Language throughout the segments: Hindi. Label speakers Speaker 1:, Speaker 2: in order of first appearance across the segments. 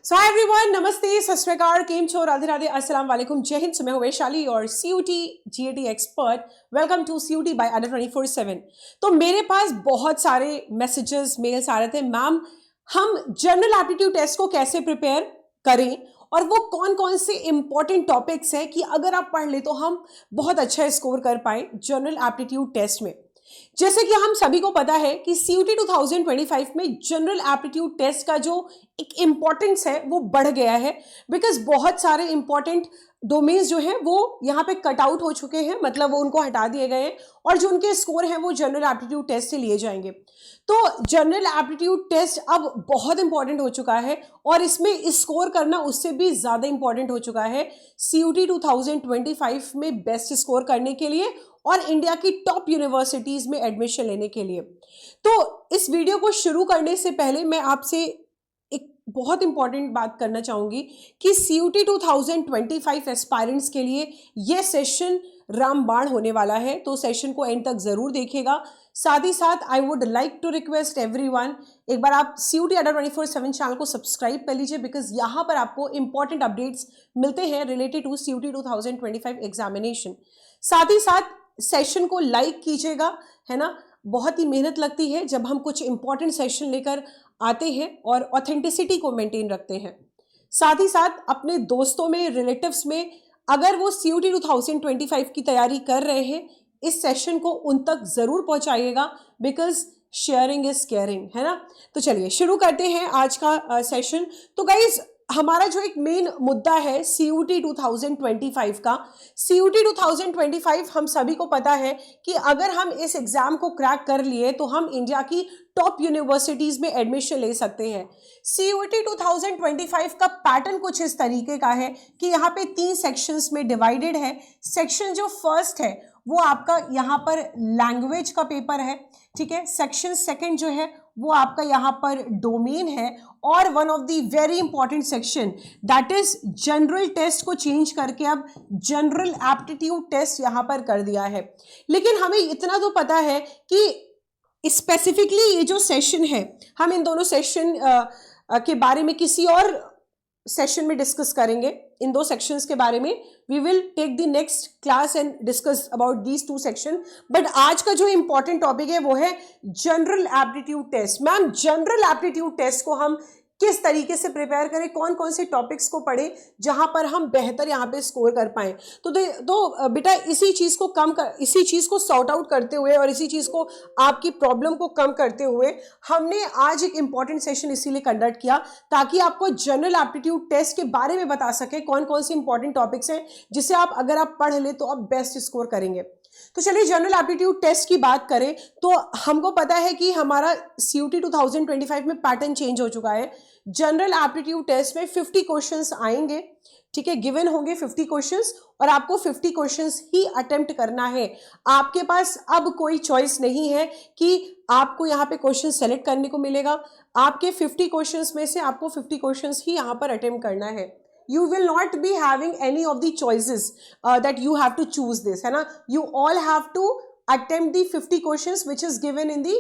Speaker 1: सो हाय एवरीवन, नमस्ते, सत श्री अकाल, केम छो, राधे राधे, अस्सलाम वालेकुम, जय हिंद। मैं हूं वैशाली और CUET GAT expert. Welcome to CUET by under 24/7। तो मेरे पास बहुत सारे मैसेजेस, मेल्स आ रहे थे, मैम हम जनरल एप्टीट्यूड टेस्ट को कैसे प्रिपेयर करें और वो कौन कौन से इंपॉर्टेंट टॉपिक्स हैं कि अगर आप पढ़ ले तो हम बहुत अच्छा स्कोर कर पाए जनरल एप्टीट्यूड टेस्ट में। जैसे कि हम सभी को पता है कि सीयूटी 2025 में जनरल एप्टीट्यूड टेस्ट का जो एक इम्पॉर्टेंस है वो बढ़ गया है, बिकॉज बहुत सारे इंपॉर्टेंट डोमेन्स जो हैं वो यहाँ पे कट आउट हो चुके हैं, मतलब वो उनको हटा दिए गए हैं और जो उनके स्कोर हैं वो जनरल एप्टीट्यूड टेस्ट से लिए जाएंगे। तो जनरल एप्टीट्यूड टेस्ट अब बहुत इंपॉर्टेंट हो चुका है और इसमें स्कोर करना उससे भी ज़्यादा इंपॉर्टेंट हो चुका है सीयूटी 2025 में बेस्ट स्कोर करने के लिए और इंडिया की टॉप यूनिवर्सिटीज़ में एडमिशन लेने के लिए। तो इस वीडियो को शुरू करने से पहले मैं आपसे एक बहुत इंपॉर्टेंट बात करना चाहूँगी कि सीयूटी 2025 एस्पायरेंट्स के लिए ये सेशन रामबाण होने वाला है, तो सेशन को एंड तक ज़रूर देखिएगा। साथ ही साथ I would like to request everyone, एक बार आप सीयूटी अंडर 24/7 चैनल को सब्सक्राइब कर लीजिए, बिकॉज यहाँ पर आपको इंपॉर्टेंट अपडेट्स मिलते हैं रिलेटेड टू सीयूटी 2025 एग्जामिनेशन। साथ ही साथ सेशन को लाइक कीजिएगा, है ना। बहुत ही मेहनत लगती है जब हम कुछ इंपॉर्टेंट सेशन लेकर आते हैं और ऑथेंटिसिटी को मेंटेन रखते हैं। साथ ही साथ अपने दोस्तों में, रिलेटिव्स में अगर वो सीयूटी 2025 की तैयारी कर रहे हैं, इस सेशन को उन तक ज़रूर पहुंचाइएगा, बिकॉज शेयरिंग इज केयरिंग, है ना। तो चलिए शुरू करते हैं आज का सेशन। तो गाइज, हमारा जो एक मेन मुद्दा है सीयूटी 2025 का, सीयूटी 2025 हम सभी को पता है कि अगर हम इस एग्जाम को क्रैक कर लिए तो हम इंडिया की टॉप यूनिवर्सिटीज में एडमिशन ले सकते हैं। सीयूटी 2025 का पैटर्न कुछ इस तरीके का है कि यहाँ पे 3 सेक्शंस में डिवाइडेड है। सेक्शन जो फर्स्ट है वो आपका यहाँ पर लैंग्वेज का पेपर है, ठीक है। सेक्शन सेकंड जो है वो आपका यहाँ पर डोमेन है और one of the very important section that is general test को चेंज करके अब जनरल एप्टीट्यूड टेस्ट यहाँ पर कर दिया है। लेकिन हमें इतना तो पता है कि स्पेसिफिकली ये जो सेशन है, हम इन दोनों सेशन के बारे में किसी और सेशन में डिस्कस करेंगे। इन 2 सेक्शंस के बारे में we will take the next class and discuss about these 2 section. But आज का जो इंपॉर्टेंट टॉपिक है वो है general aptitude test. Ma'am, general aptitude test को हम किस तरीके से प्रिपेयर करें, कौन कौन से टॉपिक्स को पढ़ें जहां पर हम बेहतर यहाँ पे स्कोर कर पाएं। तो बेटा इसी चीज़ को सॉर्ट आउट करते हुए और इसी चीज़ को, आपकी प्रॉब्लम को कम करते हुए हमने आज एक इंपॉर्टेंट सेशन इसीलिए कंडक्ट किया ताकि आपको जनरल एप्टीट्यूड टेस्ट के बारे में बता सके कौन कौन से इंपॉर्टेंट टॉपिक्स हैं जिसे अगर आप पढ़ ले तो आप बेस्ट स्कोर करेंगे। तो चलिए जनरल एप्टीट्यूड टेस्ट की बात करें तो हमको पता है कि हमारा सीयूटी 2025 में पैटर्न चेंज हो चुका है। जनरल एप्टीट्यूड टेस्ट में 50 क्वेश्चंस आएंगे, ठीक है, गिवन होंगे 50 क्वेश्चंस और आपको 50 क्वेश्चंस ही अटेम्प्ट करना है। आपके पास अब कोई चॉइस नहीं है कि आपको यहाँ पे क्वेश्चन सेलेक्ट करने को मिलेगा। आपके 50 क्वेश्चंस में से आपको 50 क्वेश्चंस ही यहाँ पर अटेम्प्ट करना है। You will not be having any of the choices that you have to choose this, है ना। You all have to attempt the 50 questions which is given in the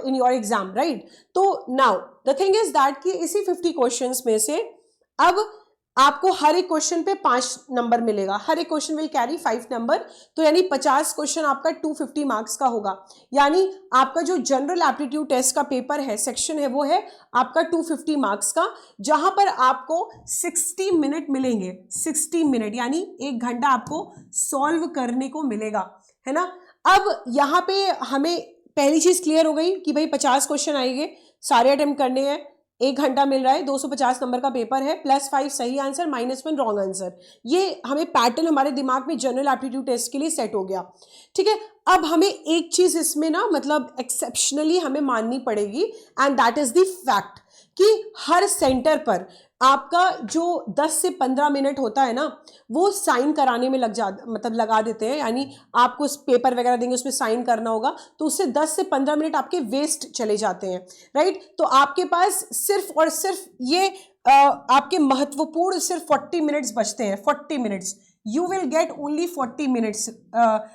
Speaker 1: in your exam, right? तो now the thing is that कि इसी 50 questions में से अब आपको हर एक क्वेश्चन पे 5 नंबर मिलेगा। हर एक क्वेश्चन विल कैरी 5 नंबर, तो यानी 50 क्वेश्चन आपका 250 मार्क्स का होगा। यानी आपका जो जनरल एप्टीट्यूड टेस्ट का पेपर है, सेक्शन है, वो है आपका 250 मार्क्स का, जहां पर आपको 60 मिनट मिलेंगे। 60 मिनट यानी 1 घंटा आपको सॉल्व करने को मिलेगा, है ना। अब यहाँ पे हमें पहली चीज क्लियर हो गई कि भाई 50 क्वेश्चन आएंगे, सारे अटेम्प्ट करने हैं, 1 घंटा मिल रहा है, 250 नंबर का पेपर है, +5 सही आंसर, -1 रॉन्ग आंसर। ये हमें पैटर्न हमारे दिमाग में जनरल एप्टीट्यूड टेस्ट के लिए सेट हो गया, ठीक है। अब हमें एक चीज इसमें ना, मतलब एक्सेप्शनली हमें माननी पड़ेगी, and that is the fact कि हर सेंटर पर आपका जो 10 से 15 मिनट होता है ना, वो साइन कराने में लगा देते हैं। यानी आपको पेपर वगैरह देंगे, उसमें साइन करना होगा, तो उससे 10 से 15 मिनट आपके वेस्ट चले जाते हैं, राइट। तो आपके पास सिर्फ और सिर्फ ये आपके महत्वपूर्ण सिर्फ 40 मिनट्स बचते हैं। 40 minutes, you will get only 40 minutes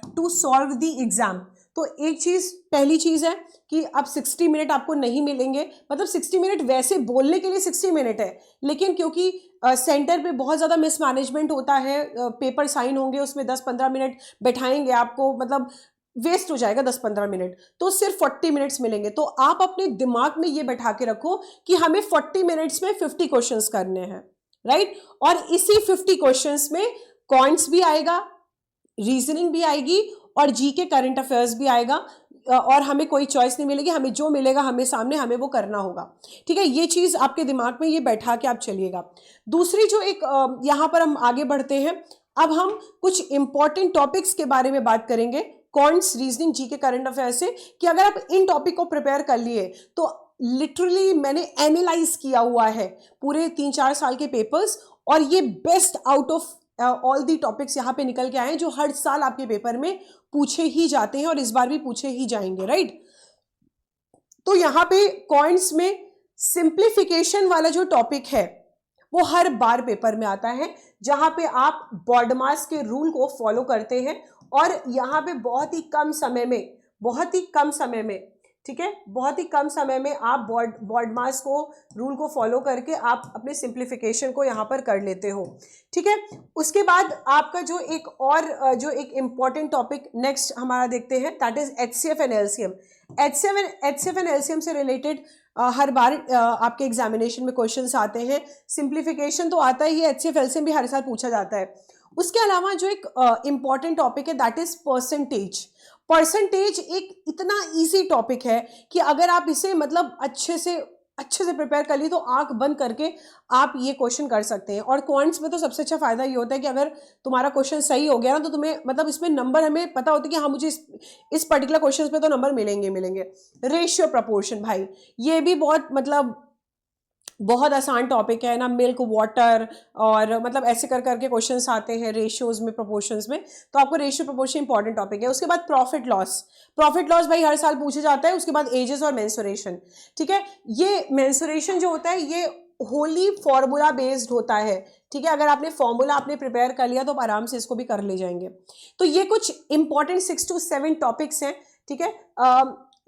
Speaker 1: to solve the exam. तो एक चीज़, पहली चीज़ है कि अब 60 मिनट आपको नहीं मिलेंगे, मतलब 60 मिनट वैसे बोलने के लिए 60 मिनट है, लेकिन क्योंकि सेंटर पे बहुत ज़्यादा मिसमैनेजमेंट होता है, पेपर साइन होंगे उसमें 10-15 मिनट बैठाएंगे आपको, मतलब वेस्ट हो जाएगा 10-15 मिनट, तो सिर्फ 40 मिनट्स मिलेंगे। तो आप अपने दिमाग में ये बैठा के रखो कि हमें 40 मिनट्स में 50 क्वेश्चंस करने हैं, राइट। और इसी 50 क्वेश्चंस में कॉइंट्स भी आएगा, रीजनिंग भी आएगी और जीके करंट अफेयर्स भी आएगा, और हमें कोई चॉइस नहीं मिलेगी, हमें जो मिलेगा हमें सामने हमें वो करना होगा, ठीक है। ये चीज़ आपके दिमाग में ये बैठा के आप चलिएगा। दूसरी जो एक यहाँ पर हम आगे बढ़ते हैं, अब हम कुछ इंपॉर्टेंट टॉपिक्स के बारे में बात करेंगे, कॉइंट्स, रीजनिंग, जीके, करंट अफेयर से, कि अगर आप इन टॉपिक को प्रिपेयर कर लिए तो लिटरली मैंने एनालाइज किया हुआ है पूरे 3-4 साल के पेपर्स, और ये best out of all the topics यहाँ पे निकल के आए हैं जो हर साल आपके पेपर में पूछे ही जाते हैं और इस बार भी पूछे ही जाएंगे, राइट। तो यहाँ पे कॉइंट्स में सिंप्लीफिकेशन वाला जो टॉपिक है वो हर बार पेपर में आता है, जहाँ पे आप बॉडमास के रूल को फॉलो करते हैं और यहाँ पे बहुत ही कम समय में, ठीक है, बहुत ही कम समय में आप बॉडमास को रूल को फॉलो करके आप अपने सिंप्लीफिकेशन को यहाँ पर कर लेते हो, ठीक है। उसके बाद आपका जो एक इम्पॉर्टेंट टॉपिक नेक्स्ट हमारा देखते हैं, that is HCF and LCM। HCF and LCM से रिलेटेड हर बार आपके एग्जामिनेशन में क्वेश्चंस आते हैं, सिंप्लीफिकेशन तो आता ही है, HCF LCM भी हर साल पूछा जाता है। उसके अलावा जो एक इम्पॉर्टेंट टॉपिक है दैट इज परसेंटेज एक इतना इजी टॉपिक है कि अगर आप इसे मतलब अच्छे से प्रिपेयर कर ली तो आंख बंद करके आप ये क्वेश्चन कर सकते हैं। और क्वांट्स में तो सबसे अच्छा फायदा ये होता है कि अगर तुम्हारा क्वेश्चन सही हो गया ना तो तुम्हें मतलब इसमें नंबर, हमें पता होता है कि हाँ मुझे इस पर्टिकुलर क्वेश्चन पे तो नंबर मिलेंगे। रेशियो प्रपोर्शन, भाई ये भी बहुत आसान टॉपिक है ना, मिल्क वाटर और मतलब ऐसे करके क्वेश्चंस आते हैं रेशियोज में, प्रोपोर्शंस में, तो आपको रेशियो प्रोपोर्शन इंपॉर्टेंट टॉपिक है। उसके बाद प्रॉफिट लॉस भाई हर साल पूछा जाता है। उसके बाद एजेस और मेंसुरेशन, ठीक है। ये मेंसुरेशन जो होता है ये होली फॉर्मूला बेस्ड होता है, ठीक है। अगर आपने फॉर्मूला आपने प्रिपेयर कर लिया तो आप आराम से इसको भी कर ले जाएंगे। तो ये कुछ इंपॉर्टेंट 6 to 7 टॉपिक्स हैं, ठीक है,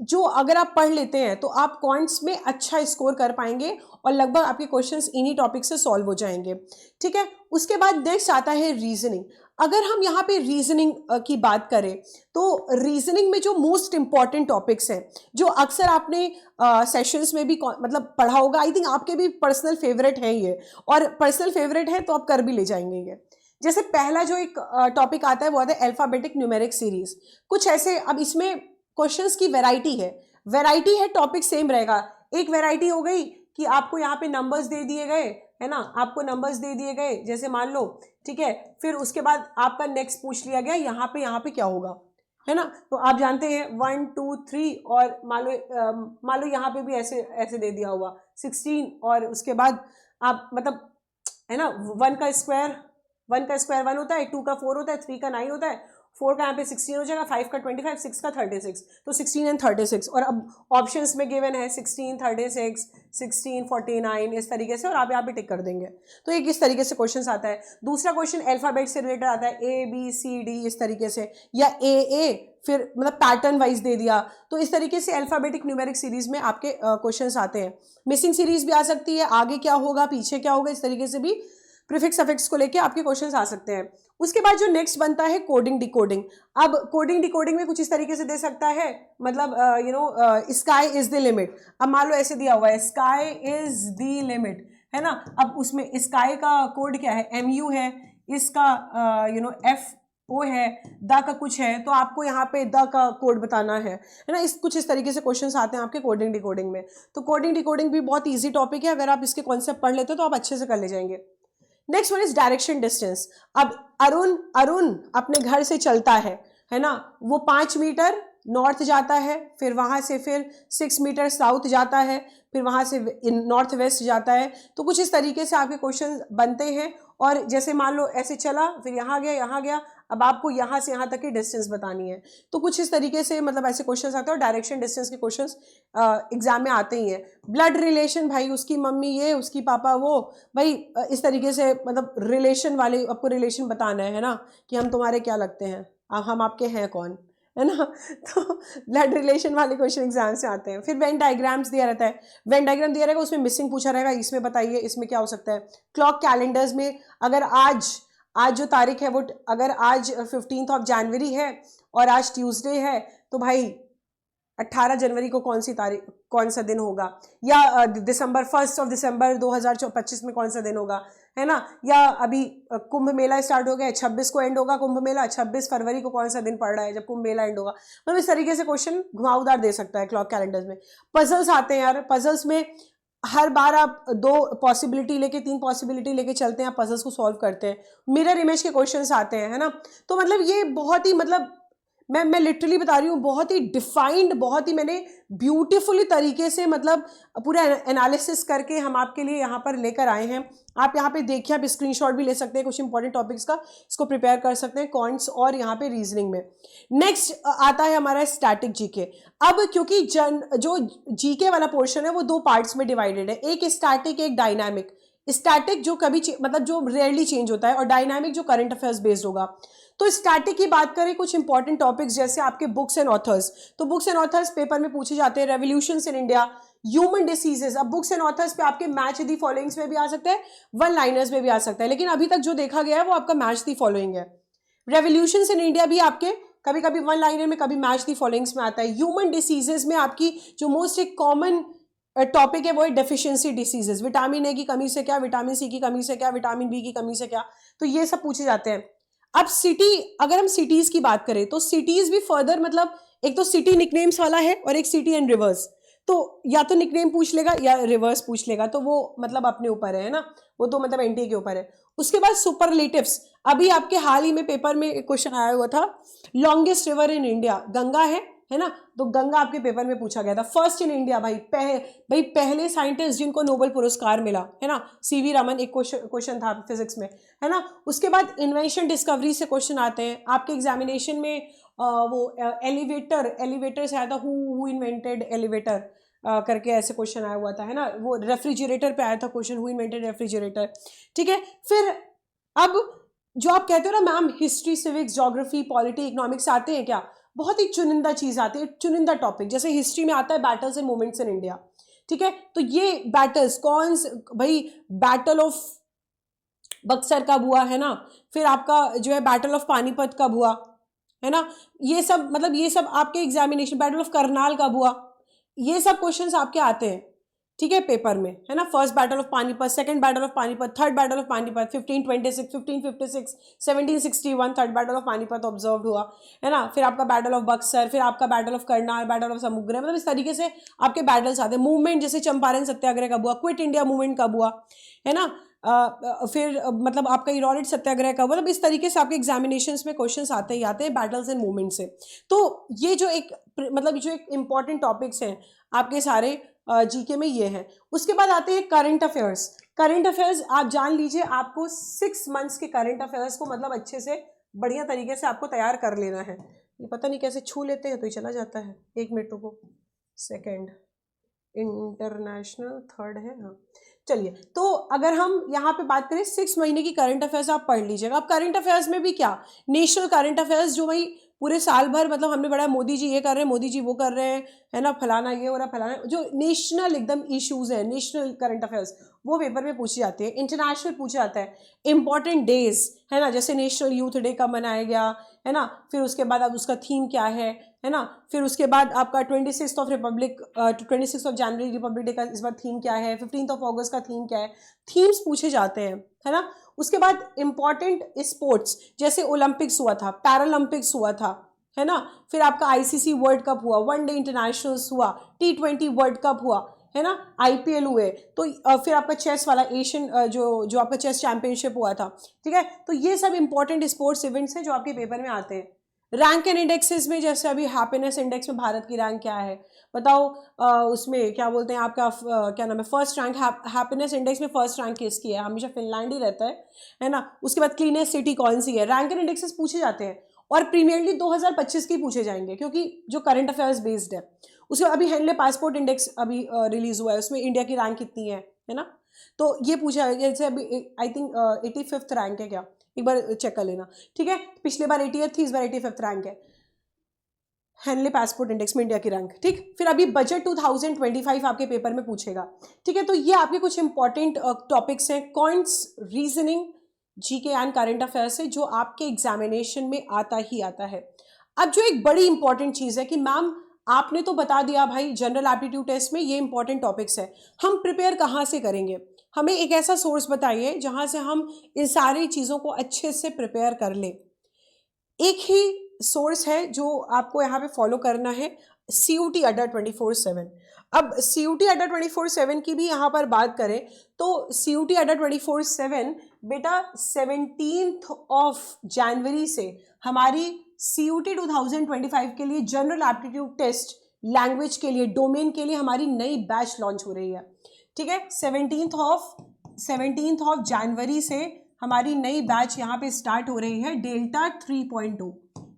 Speaker 1: जो अगर आप पढ़ लेते हैं तो आप क्वांट्स में अच्छा स्कोर कर पाएंगे और लगभग आपके क्वेश्चंस इन्हीं टॉपिक से सॉल्व हो जाएंगे, ठीक है। उसके बाद नेक्स्ट आता है रीजनिंग। अगर हम यहाँ पे रीजनिंग की बात करें तो रीजनिंग में जो मोस्ट इंपॉर्टेंट टॉपिक्स हैं जो अक्सर आपने सेशंस में भी मतलब पढ़ा होगा, आई थिंक आपके भी पर्सनल फेवरेट है ये, और पर्सनल फेवरेट है तो आप कर भी ले जाएंगे ये। जैसे पहला जो एक टॉपिक आता है वो आता है अल्फाबेटिक न्यूमेरिक सीरीज। कुछ ऐसे, अब इसमें क्वेश्चंस की वैरायटी है, टॉपिक सेम रहेगा। एक वैरायटी हो गई कि आपको यहाँ पे नंबर्स दे दिए गए, है ना, आपको नंबर्स दे दिए गए जैसे मान लो, ठीक है। फिर उसके बाद आपका नेक्स्ट पूछ लिया गया यहाँ पे क्या होगा, है ना। तो आप जानते हैं 1 2 3 और मान लो यहाँ पे भी ऐसे दे दिया हुआ 16, और उसके बाद आप मतलब, है ना, 1 का स्क्वायर 1 होता है, 2 का 4 होता है, 3 का 9 होता है, 4 का यहाँ पे 16 हो जाएगा, 5 का 25, 6 का 36, तो 16 एंड 36। और अब ऑप्शंस में गिवन है 16, 36, 16, 49 इस तरीके से, और आप यहाँ पे टिक कर देंगे। तो एक इस तरीके से क्वेश्चन आता है। दूसरा क्वेश्चन अल्फाबेट से रिलेटेड आता है, ABCD इस तरीके से, या AA फिर मतलब पैटर्न वाइज दे दिया। तो इस तरीके से अल्फाबेटिक न्यूमेरिक सीरीज में आपके क्वेश्चंस आते हैं। मिसिंग सीरीज भी आ सकती है, आगे क्या होगा पीछे क्या होगा, इस तरीके से भी प्रीफिक्स अफिक्स को लेके आपके क्वेश्चंस आ सकते हैं। उसके बाद जो नेक्स्ट बनता है कोडिंग डिकोडिंग। अब कोडिंग डिकोडिंग में कुछ इस तरीके से दे सकता है, मतलब स्काई इज द लिमिट। अब मान लो ऐसे दिया हुआ है स्काई इज द लिमिट, है ना। अब उसमें स्काई का कोड क्या है, MU है, इसका FO है, द का कुछ है, तो आपको यहाँ पे द का कोड बताना है ना। कुछ इस तरीके से क्वेश्चंस आते हैं आपके कोडिंग डिकोडिंग में। तो कोडिंग डिकोडिंग भी बहुत ईजी टॉपिक है, अगर आप इसके कॉन्सेप्ट पढ़ लेते हो तो आप अच्छे से कर ले जाएंगे। Next one is direction distance. अब अरुण अपने घर से चलता है ना, वो 5 मीटर नॉर्थ जाता है, फिर वहां से फिर 6 मीटर साउथ जाता है, फिर वहां से नॉर्थ वेस्ट जाता है। तो कुछ इस तरीके से आपके क्वेश्चन बनते हैं। और जैसे मान लो ऐसे चला, फिर यहाँ गया, अब आपको यहाँ से यहाँ तक की डिस्टेंस बतानी है। तो कुछ इस तरीके से मतलब ऐसे क्वेश्चंस आते हैं, और डायरेक्शन डिस्टेंस के क्वेश्चंस एग्जाम में आते ही हैं। ब्लड रिलेशन, भाई उसकी मम्मी ये, उसकी पापा वो, भाई इस तरीके से मतलब रिलेशन वाले आपको रिलेशन बताना है ना, कि हम तुम्हारे क्या लगते हैं, हम आपके हैं कौन, है ना। तो ब्लड रिलेशन वाले क्वेश्चन एग्जाम से आते हैं। फिर वेन डायग्राम्स दिया रहता है, वेन डायग्राम दिया रहेगा, उसमें मिसिंग पूछा रहेगा, इसमें बताइए इसमें क्या हो सकता है। क्लॉक कैलेंडर्स में अगर आज जो तारीख है वो, अगर आज 15 जनवरी है और आज ट्यूसडे है, तो भाई 18 जनवरी को कौन सा दिन होगा, या दिसंबर 1 दिसंबर 2025 में कौन सा दिन होगा, है ना। या अभी कुंभ मेला स्टार्ट हो गया है, 26 को एंड होगा कुंभ मेला, 26 फरवरी को कौन सा दिन पड़ रहा है जब कुंभ मेला एंड होगा। मतलब इस तरीके से क्वेश्चन घुमावदार दे सकता है क्लॉक कैलेंडर्स में। पजल्स आते हैं यार, पजल्स में हर बार आप 2 पॉसिबिलिटी लेके 3 पॉसिबिलिटी लेके चलते हैं, आप पजल्स को सॉल्व करते हैं। मिरर इमेज के क्वेश्चंस आते हैं, है ना। तो मतलब ये बहुत ही, मतलब मैं लिटरली बता रही हूँ, बहुत ही डिफाइंड, बहुत ही मैंने ब्यूटीफुली तरीके से मतलब पूरा एनालिसिस करके हम आपके लिए यहाँ पर लेकर आए हैं। आप यहाँ पे देखिए, आप स्क्रीनशॉट भी ले सकते हैं कुछ इंपॉर्टेंट टॉपिक्स का, इसको प्रिपेयर कर सकते हैं कॉन्ट्स और यहाँ पे रीजनिंग में। नेक्स्ट आता है हमारा स्टैटिक जीके। अब क्योंकि जो जीके वाला पोर्शन है वो 2 पार्ट्स में डिवाइडेड है, एक स्टैटिक एक डायनामिक। स्टैटिक जो कभी मतलब जो रेयरली चेंज होता है, और डायनामिक जो करंट अफेयर्स बेस्ड होगा। तो स्टैटिक की बात करें, कुछ इंपॉर्टेंट टॉपिक्स जैसे आपके बुक्स एंड ऑथर्स, तो बुक्स एंड ऑथर्स पेपर में पूछे जाते हैं। Revolutions in India, human diseases. अब बुक्स एंड ऑथर्स पे आपके मैच दी फॉलोइंग्स में भी आ सकता है, वन लाइनर्स में भी आ सकता है, लेकिन अभी तक जो देखा गया है वो आपका मैच दी फॉलोइंग है। रेवोल्यूशंस इन इंडिया भी आपके कभी कभी वन लाइनर में, कभी मैच दी फॉलोइंग्स में आता है। ह्यूमन डिसीजेस में आपकी जो मोस्ट एक कॉमन टॉपिक है वो है डेफिशिएंसी डिसीजेस। विटामिन ए की कमी से क्या, विटामिन सी की कमी से क्या, विटामिन बी की कमी से क्या, तो ये सब पूछे जाते हैं। अब सिटी, अगर हम सिटीज की बात करें तो सिटीज भी फर्दर, मतलब एक तो सिटी निकनेम्स वाला है और एक सिटी एंड रिवर्स। तो या तो निकनेम पूछ लेगा या रिवर्स पूछ लेगा, तो वो मतलब अपने ऊपर है ना, वो तो मतलब एनटीए के ऊपर है। उसके बाद सुपरलेटिव्स, अभी आपके हाल ही में पेपर में एक क्वेश्चन आया हुआ था, longest river in India Ganga है ना, तो गंगा आपके पेपर में पूछा गया था। फर्स्ट इन इंडिया, भाई पहले साइंटिस्ट जिनको नोबेल पुरस्कार मिला, है ना, सीवी रमन, एक क्वेश्चन था फिजिक्स में, है ना। उसके बाद इन्वेंशन डिस्कवरी से क्वेश्चन आते हैं आपके एग्जामिनेशन में। वो एलिवेटर से आया था, हु इन्वेंटेड एलिवेटर करके ऐसे क्वेश्चन आया हुआ था, है ना। वो रेफ्रिजरेटर पे आया था क्वेश्चन, हु इन्वेंटेड रेफ्रिजरेटर, ठीक है। फिर अब जो आप कहते हो ना ma'am, history, civics, geography, polity, economics आते हैं क्या, बहुत ही चुनिंदा चीज आती है, चुनिंदा टॉपिक। जैसे हिस्ट्री में आता है battles and movements in India, ठीक है। तो ये बैटल्स कौन, भाई बैटल ऑफ बक्सर कब हुआ, है ना, फिर आपका जो है बैटल ऑफ पानीपत कब हुआ, है ना, ये सब, मतलब ये सब आपके एग्जामिनेशन, बैटल ऑफ करनाल कब हुआ, ये सब क्वेश्चंस आपके आते हैं, ठीक है, पेपर में, है ना। First battle of Panipat, second battle of Panipat, third battle of Panipat, 1526, 1556, 1761 third battle of Panipat observe हुआ, है ना। फिर आपका बैटल ऑफ बक्सर, फिर आपका battle of Karnal, battle of समुद्र, मतलब इस तरीके से आपके बैटल्स आते हैं। मूवमेंट जैसे चंपारण सत्याग्रह कब हुआ, क्विट इंडिया मूवमेंट कब हुआ, है ना। फिर मतलब आपका इरॉनेट सत्याग्रह का, मतलब इस तरीके से आपके एग्जामिनेशंस में क्वेश्चंस आते ही आते हैं बैटल्स एंड मूवमेंट से। तो ये जो एक मतलब जो एक इंपॉर्टेंट टॉपिक्स हैं आपके सारे जीके में ये हैं। उसके बाद आते हैं करंट अफेयर्स। करंट अफेयर्स आप जान लीजिए, आपको 6 मंथ्स के करंट अफेयर्स को मतलब अच्छे से बढ़िया तरीके से आपको तैयार कर लेना है। ये पता नहीं कैसे छू लेते हैं तो ये चला जाता है, 1 मिनट रुको, सेकेंड, इंटरनेशनल थर्ड है, हाँ चलिए। तो अगर हम यहाँ पे बात करें 6 महीने की करंट अफेयर्स आप पढ़ लीजिएगा। अब करंट अफेयर्स में भी क्या, नेशनल करंट अफेयर्स जो भाई पूरे साल भर, मतलब हमने पढ़ा मोदी जी ये कर रहे हैं, मोदी जी वो कर रहे हैं, है ना, फलाना ये हो रहा, फलाना, जो नेशनल एकदम इश्यूज है, नेशनल करंट अफेयर्स, वो पेपर में पूछी जाती है। इंटरनेशनल पूछा जाता है, इंपॉर्टेंट डेज, है ना, जैसे नेशनल यूथ डे कब मनाया गया, है ना, फिर उसके बाद अब उसका थीम क्या है ना, फिर उसके बाद आपका 26 ऑफ जनवरी रिपब्लिक डे का इस बार थीम क्या है, 15 अगस्त का थीम क्या है, थीम्स पूछे जाते हैं, है ना। उसके बाद इंपॉर्टेंट स्पोर्ट्स, जैसे ओलंपिक्स हुआ था, पैरालंपिक्स हुआ था, है ना, फिर आपका आईसीसी वर्ल्ड कप हुआ, वनडे इंटरनेशनल्स हुआ, T20 वर्ल्ड कप हुआ, है ना, आईपीएल हुए, तो फिर आपका चेस वाला एशियन जो आपका चेस चैंपियनशिप हुआ था, ठीक है। तो ये सब इंपॉर्टेंट स्पोर्ट्स इवेंट्स हैं जो आपके पेपर में आते हैं। रैंक एंड इंडेक्सेस में जैसे अभी हैप्पीनेस इंडेक्स में भारत की रैंक क्या है बताओ, उसमें क्या बोलते हैं आपका क्या नाम है, फर्स्ट रैंक, हैप्पीनेस इंडेक्स में फर्स्ट रैंक किसकी है, हमेशा फिनलैंड ही रहता है ना। उसके बाद क्लीनेस्ट सिटी कौन सी है, रैंक एंड इंडेक्सेस पूछे जाते हैं, और प्रीमियरली 2025 की पूछे जाएंगे क्योंकि जो करंट अफेयर्स बेस्ड है। उसके अभी हेनले पासपोर्ट इंडेक्स अभी रिलीज हुआ है, उसमें इंडिया की रैंक कितनी है ना, तो ये पूछा है, जैसे अभी आई थिंक 85th रैंक है क्या, एक बार चेक कर लेना, ठीक है। पिछले बार 80th थी, इस बार 85th रैंक है। हेनले पासपोर्ट इंडेक्स में इंडिया की रैंक, ठीक। फिर अभी बजट 2025 आपके पेपर में पूछेगा, ठीक है। तो ये आपके कुछ इंपॉर्टेंट टॉपिक्स हैं, coins, reasoning, GK and current affairs है, जो आपके एग्जामिनेशन में आता ही आता है। अब जो एक बड़ी इंपॉर्टेंट चीज है कि मैम आपने तो बता दिया भाई जनरल एप्टीट्यूड टेस्ट में ये इंपॉर्टेंट टॉपिक्स है, हम प्रिपेयर कहाँ से करेंगे? हमें एक ऐसा सोर्स बताइए जहां से हम इन सारी चीजों को अच्छे से प्रिपेयर कर लें। एक ही सोर्स है जो आपको यहाँ पे फॉलो करना है, CUT अड्डा 24/7। अब CUT अड्डा 24/7 की भी यहाँ पर बात करें तो CUT अड्डा 24/7 बेटा 17 जनवरी से हमारी CUT 2025 के लिए जनरल एप्टीट्यूड टेस्ट लैंग्वेज के लिए, डोमेन के लिए हमारी नई बैच लॉन्च हो रही है, ठीक है। 17 जनवरी से हमारी नई बैच यहाँ पे स्टार्ट हो रही है, डेल्टा 3.0,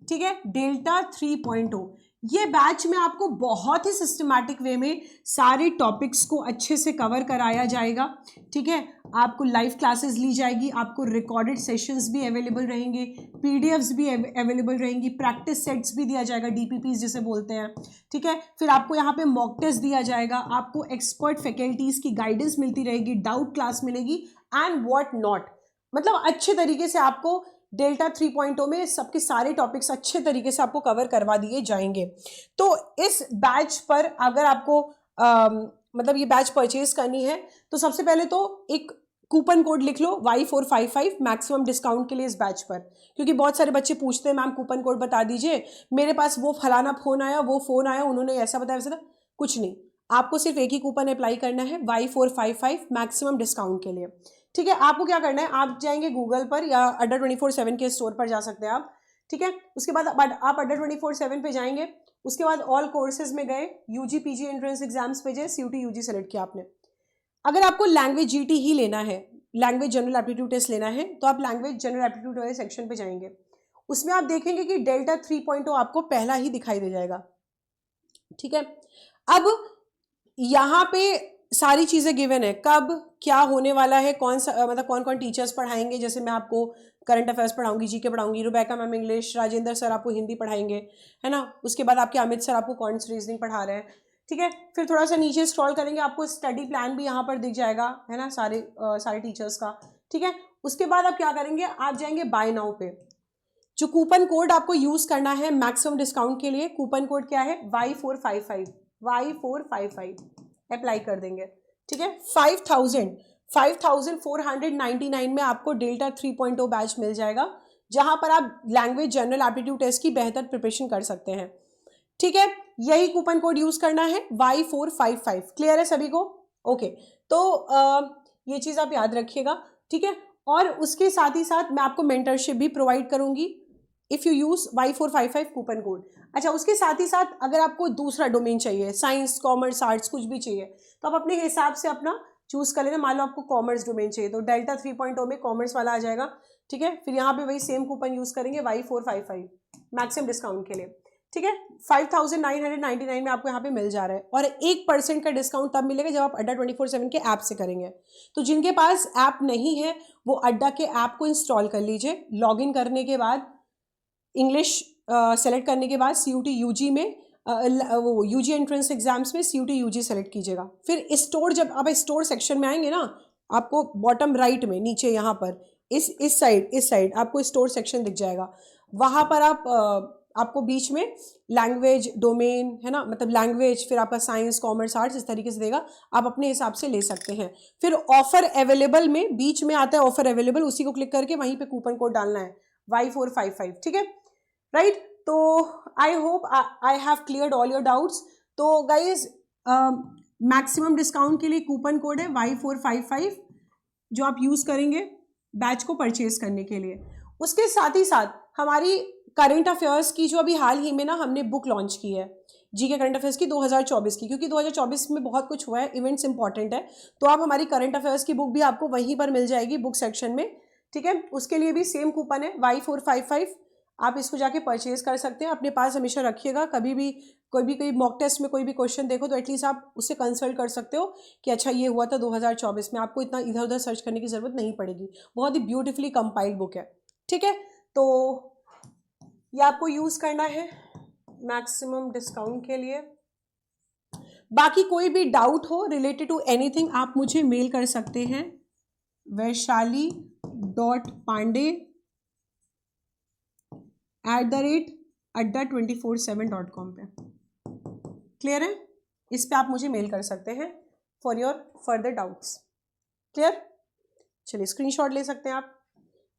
Speaker 1: ठीक है, डेल्टा 3.0। ये बैच में आपको बहुत ही सिस्टमैटिक वे में सारे टॉपिक्स को अच्छे से कवर कराया जाएगा, ठीक है। आपको लाइव क्लासेस ली जाएगी, आपको रिकॉर्डेड सेशंस भी अवेलेबल रहेंगे, पीडीएफ्स भी अवेलेबल रहेंगी, प्रैक्टिस सेट्स भी दिया जाएगा, DPPs जिसे बोलते हैं, ठीक है। फिर आपको यहाँ पे मॉक टेस्ट दिया जाएगा, आपको एक्सपर्ट फैकल्टीज की गाइडेंस मिलती रहेगी, डाउट क्लास मिलेगी एंड व्हाट नॉट। मतलब अच्छे तरीके से आपको डेल्टा 3.0 में सबके सारे टॉपिक्स अच्छे तरीके से आपको कवर करवा दिए जाएंगे। तो इस बैच पर अगर आपको मतलब ये बैच परचेज करनी है तो सबसे पहले तो एक कूपन कोड लिख लो Y455 मैक्सिमम डिस्काउंट के लिए इस बैच पर, क्योंकि बहुत सारे बच्चे पूछते हैं मैम कूपन कोड बता दीजिए, मेरे पास वो फलाना फोन आया, वो फोन आया, उन्होंने ऐसा बताया वैसा। कुछ नहीं, आपको सिर्फ एक ही कूपन अप्लाई करना है Y455 मैक्सिमम डिस्काउंट के लिए, ठीक है। आपको क्या करना है, आप जाएंगे गूगल पर या अड्डा 24/7 के स्टोर पर जा सकते हैं आप, ठीक है। उसके बाद आप अड्डा 24/7 पे जाएंगे, उसके बाद ऑल कोर्सेज में गए, UG PG एंट्रेंस एग्जाम्स पे जाए, CUT UG सेलेक्ट किया आपने। अगर आपको लैंग्वेज GT ही लेना है, लैंग्वेज जनरल एप्टीट्यूड टेस्ट लेना है, तो आप लैंग्वेज जनरल एप्टीट्यूड वाले सेक्शन पे जाएंगे, उसमें आप देखेंगे कि डेल्टा 3.0 आपको पहला ही दिखाई दे जाएगा, ठीक है। अब यहाँ पे सारी चीजें गिवन है, कब क्या होने वाला है, कौन सा मतलब कौन कौन टीचर्स पढ़ाएंगे, जैसे मैं आपको करंट अफेयर्स पढ़ाऊंगी, जीके पढ़ाऊंगी, Rubaika ma'am English, Rajendra sir आपको हिंदी पढ़ाएंगे, है ना। उसके बाद आपके अमित सर आपको कॉन्ट्स रीजनिंग पढ़ा रहे हैं, ठीक है। फिर थोड़ा सा नीचे स्क्रॉल करेंगे, आपको स्टडी प्लान भी यहाँ पर दिख जाएगा, है ना, सारे टीचर्स का, ठीक है। उसके बाद आप क्या करेंगे, आप जाएंगे बाय नाउ पे, जो कूपन कोड आपको यूज करना है मैक्सिमम डिस्काउंट के लिए, कूपन कोड क्या है Y455 अप्लाई कर देंगे, ठीक है। 5499 में आपको डेल्टा 3.0 बैच मिल जाएगा, जहां पर आप लैंग्वेज जनरल एप्टीट्यूड टेस्ट की बेहतर प्रिपरेशन कर सकते हैं, ठीक है। यही कूपन कोड यूज करना है Y455, क्लियर है सभी को? ओके, तो ये चीज आप याद रखिएगा, ठीक है। और उसके साथ ही साथ मैं आपको मेंटरशिप भी प्रोवाइड करूंगी if you use Y455 coupon code. अच्छा, उसके साथ ही साथ अगर आपको दूसरा डोमेन चाहिए, साइंस, कॉमर्स, आर्ट्स कुछ भी चाहिए, तो आप अपने हिसाब से अपना चूज कर लेना। मान लो आपको कॉमर्स डोमेन चाहिए तो डेल्टा 3.0 में कॉमर्स वाला आ जाएगा, ठीक है। फिर यहाँ पे वही सेम कूपन यूज करेंगे Y455 मैक्सिमम डिस्काउंट के लिए, ठीक है। 5999 में आपको यहाँ पे मिल जा रहा है, और 1% का डिस्काउंट तब मिलेगा जब आप अड्डा 24/7 के ऐप से करेंगे। तो जिनके पास ऐप नहीं है वो अड्डा के ऐप को इंस्टॉल कर लीजिए, लॉग इन करने के बाद इंग्लिश सेलेक्ट करने के बाद CUT UG में वो UG एंट्रेंस एग्जाम्स में CUT UG सेलेक्ट कीजिएगा। फिर स्टोर, जब आप स्टोर सेक्शन में आएंगे ना, आपको बॉटम राइट में नीचे यहाँ पर इस साइड आपको स्टोर सेक्शन दिख जाएगा, वहाँ पर आपको बीच में लैंग्वेज डोमेन, है ना, मतलब लैंग्वेज, फिर आपका साइंस, कॉमर्स, आर्ट्स इस तरीके से देगा, आप अपने हिसाब से ले सकते हैं। फिर ऑफर अवेलेबल में बीच में आता है ऑफर अवेलेबल, उसी को क्लिक करके वहीं पे कूपन कोड डालना है Y455, ठीक है, राइट। तो I hope I have cleared all your doubts. तो गाइज मैक्सिमम डिस्काउंट के लिए कूपन कोड है Y455 जो आप यूज करेंगे बैच को परचेज करने के लिए। उसके साथ ही साथ हमारी करंट अफेयर्स की जो अभी हाल ही में ना हमने बुक लॉन्च की है, जीके करंट अफेयर्स की 2024 की, क्योंकि 2024 में बहुत कुछ हुआ है, इवेंट्स इंपॉर्टेंट है, तो आप हमारी करंट अफेयर्स की बुक भी आपको वहीं पर मिल जाएगी बुक सेक्शन में, ठीक है। उसके लिए भी सेम कूपन है Y455, आप इसको जाके परचेज कर सकते हैं, अपने पास हमेशा रखिएगा। कभी भी कोई मॉक टेस्ट में कोई भी क्वेश्चन देखो तो एटलीस्ट आप उससे कंसल्ट कर सकते हो कि अच्छा ये हुआ था 2024 में, आपको इतना इधर उधर सर्च करने की जरूरत नहीं पड़ेगी। बहुत ही ब्यूटीफुली कंपाइल्ड बुक है, ठीक है। तो ये आपको यूज करना है, मैक्सिमम डिस्काउंट के लिए। बाकी कोई भी डाउट हो रिलेटेड टू एनीथिंग आप मुझे मेल कर सकते हैं vaishali.pandey@adda247.com पे। क्लियर है? इस पे आप मुझे मेल कर सकते हैं for your further doubts. Clear? चलिए स्क्रीनशॉट ले सकते हैं आप।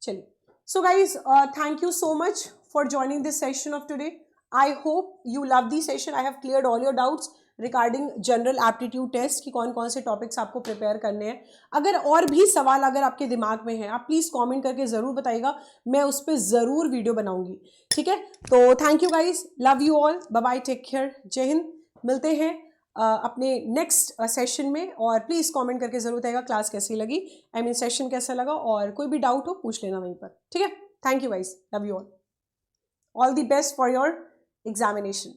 Speaker 1: चलिए, so guys thank you so much for joining this session of today. I hope you love the session. I have cleared all your doubts regarding general aptitude test कि कौन कौन से टॉपिक्स आपको प्रिपेयर करने हैं। अगर और भी सवाल अगर आपके दिमाग में है आप प्लीज़ कमेंट करके ज़रूर बताइएगा, मैं उस पर ज़रूर वीडियो बनाऊंगी। ठीक है, तो thank you guys, love you all, bye bye, take care, जय हिंद। मिलते हैं अपने नेक्स्ट सेशन में, और प्लीज़ कमेंट करके ज़रूर बताइएगा क्लास कैसी लगी, आई मीन सेशन कैसा लगा, और कोई भी डाउट हो पूछ लेना वहीं पर। ठीक है, thank you guys, love you all the best for your examination.